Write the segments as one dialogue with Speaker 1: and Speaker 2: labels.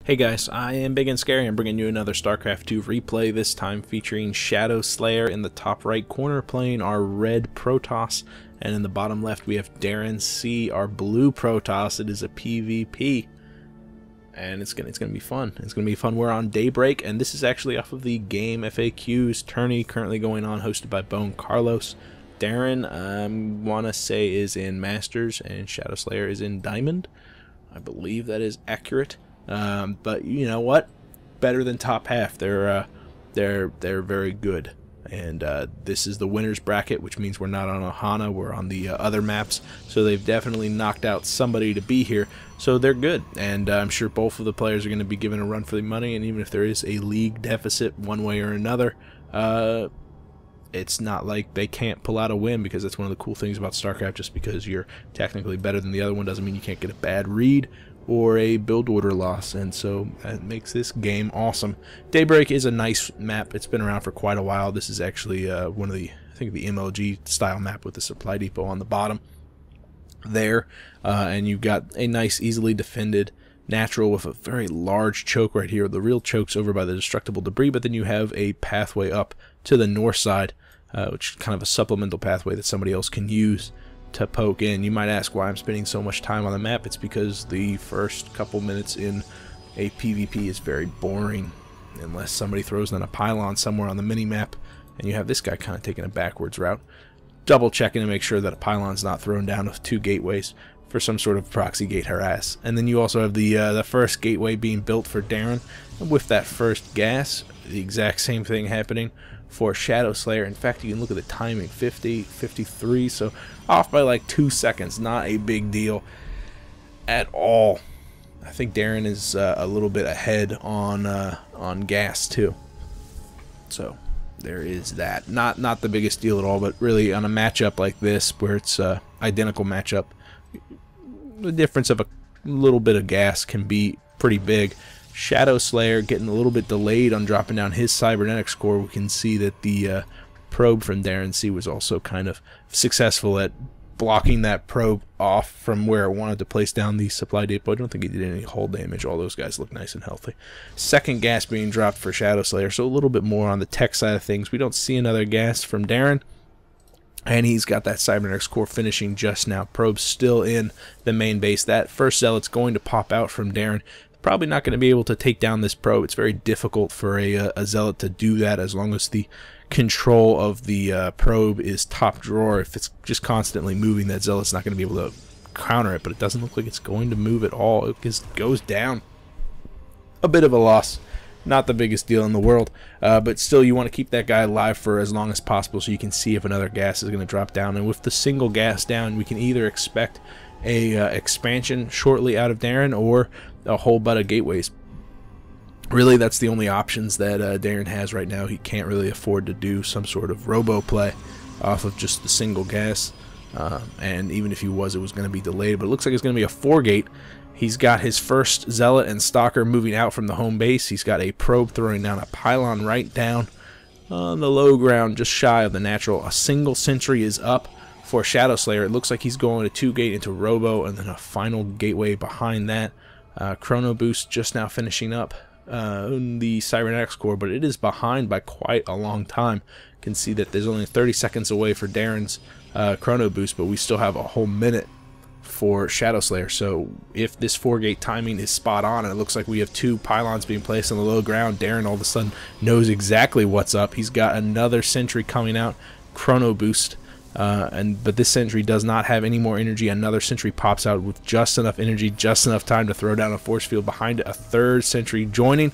Speaker 1: Hey guys, I am Ibigandscary. I'm bringing you another StarCraft 2 replay, this time featuring Shadowslayer in the top right corner playing our red Protoss, and in the bottom left we have DarrenC, our blue Protoss. It is a PvP, and it's gonna be fun. It's gonna be fun. We're on Daybreak, and this is actually off of the GameFAQS tourney currently going on, hosted by Bone Carlos. Darren, I want to say, is in Masters, and Shadowslayer is in Diamond. I believe that is accurate. But you know what? Better than top half. They're very good. And this is the winners bracket, which means we're not on Ohana, we're on the other maps. So they've definitely knocked out somebody to be here. So they're good, and I'm sure both of the players are going to be given a run for the money. And even if there is a league deficit one way or another, it's not like they can't pull out a win, because that's one of the cool things about StarCraft. Just because you're technically better than the other one doesn't mean you can't get a bad read or a build order loss, and so that makes this game awesome. Daybreak is a nice map. It's been around for quite a while. This is actually one of the, I think, the MLG style map with the supply depot on the bottom there, and you've got a nice, easily defended natural with a very large choke right here. The real choke's over by the destructible debris, but then you have a pathway up to the north side, which is kind of a supplemental pathway that somebody else can use to poke in. You might ask why I'm spending so much time on the map. It's because the first couple minutes in a PvP is very boring unless somebody throws down a pylon somewhere on the mini-map, and you have this guy kind of taking a backwards route, double checking to make sure that a pylon's not thrown down with two gateways for some sort of proxy gate harass. And then you also have the first gateway being built for Darren, and with that first gas, the exact same thing happening for Shadowslayer. In fact, you can look at the timing, 50, 53, so off by like 2 seconds. Not a big deal at all. I think Darren is a little bit ahead on gas too. So there is that. Not the biggest deal at all, but really on a matchup like this, where it's identical matchup, the difference of a little bit of gas can be pretty big. Shadowslayer getting a little bit delayed on dropping down his cybernetics core. We can see that the probe from DarrenC was also kind of successful at blocking that probe off from where it wanted to place down the supply depot. I don't think he did any hull damage. All those guys look nice and healthy. Second gas being dropped for Shadowslayer, so a little bit more on the tech side of things. We don't see another gas from Darren, and he's got that cybernetics core finishing just now. Probe's still in the main base. That first zealot's going to pop out from Darren. Probably not going to be able to take down this probe. It's very difficult for a zealot to do that, as long as the control of the probe is top drawer. If it's just constantly moving, that zealot's not going to be able to counter it, but it doesn't look like it's going to move at all. It just goes down. A bit of a loss. Not the biggest deal in the world, but still, you want to keep that guy alive for as long as possible so you can see if another gas is going to drop down. And with the single gas down, we can either expect a expansion shortly out of Darren, or a whole bunch of gateways. Really, that's the only options that Darren has right now. He can't really afford to do some sort of robo play off of just the single gas, and even if he was, it was going to be delayed. But it looks like it's going to be a 4-gate. He's got his first zealot and stalker moving out from the home base. He's got a probe throwing down a pylon right down on the low ground, just shy of the natural. A single sentry is up for Shadowslayer. It looks like he's going to 2-gate into robo, and then a final gateway behind that. Chrono Boost just now finishing up the cybernetics core, but it is behind by quite a long time. You can see that there's only 30 seconds away for Darren's Chrono Boost, but we still have a whole minute for Shadowslayer. So if this 4-gate timing is spot on, and it looks like we have 2 pylons being placed on the low ground, Darren all of a sudden knows exactly what's up. He's got another sentry coming out, Chrono Boost. But this sentry does not have any more energy. Another sentry pops out with just enough energy, just enough time to throw down a force field behind it. A third sentry joining,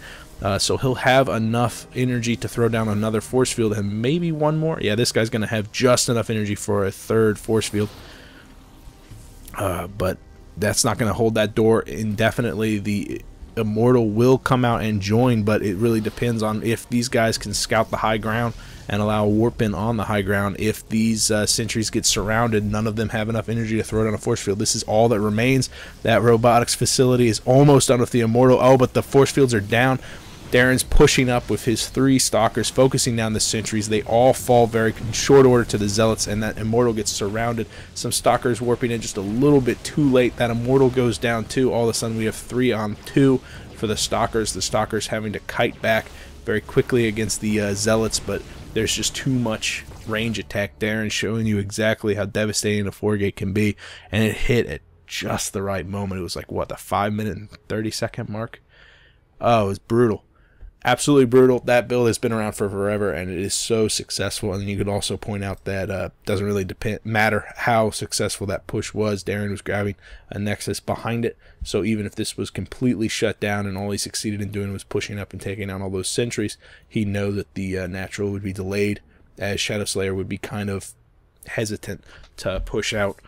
Speaker 1: so he'll have enough energy to throw down another force field, and maybe one more. Yeah, this guy's going to have just enough energy for a third force field, but that's not going to hold that door indefinitely. The Immortal will come out and join, but it really depends on if these guys can scout the high ground and allow a warp in on the high ground. If these sentries get surrounded, none of them have enough energy to throw down a force field. This is all that remains. That robotics facility is almost done with the Immortal. Oh, but the force fields are down. Darren's pushing up with his 3 stalkers, focusing down the sentries. They all fall very in short order to the zealots, and that Immortal gets surrounded. Some stalkers warping in just a little bit too late. That Immortal goes down too. All of a sudden we have 3 on 2 for the Stalkers having to kite back very quickly against the Zealots, but there's just too much range attack. Darren showing you exactly how devastating a 4-gate can be, and it hit at just the right moment. It was like, what, the 5-minute and 30-second mark? Oh, it was brutal. Absolutely brutal. That build has been around for forever, and it is so successful. And you could also point out that doesn't really matter how successful that push was. Darren was grabbing a Nexus behind it, so even if this was completely shut down and all he succeeded in doing was pushing up and taking out all those sentries, he'd know that the natural would be delayed, as Shadowslayer would be kind of hesitant to push out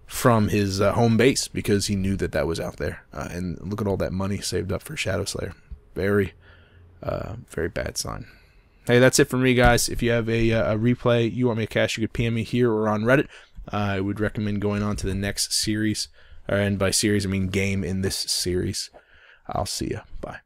Speaker 1: from his home base because he knew that that was out there. And look at all that money saved up for Shadowslayer. Very bad sign. Hey, that's it for me, guys. If you have a replay you want me to cast, you could PM me here or on Reddit. I would recommend going on to the next series, and by series I mean game in this series. I'll see ya. Bye.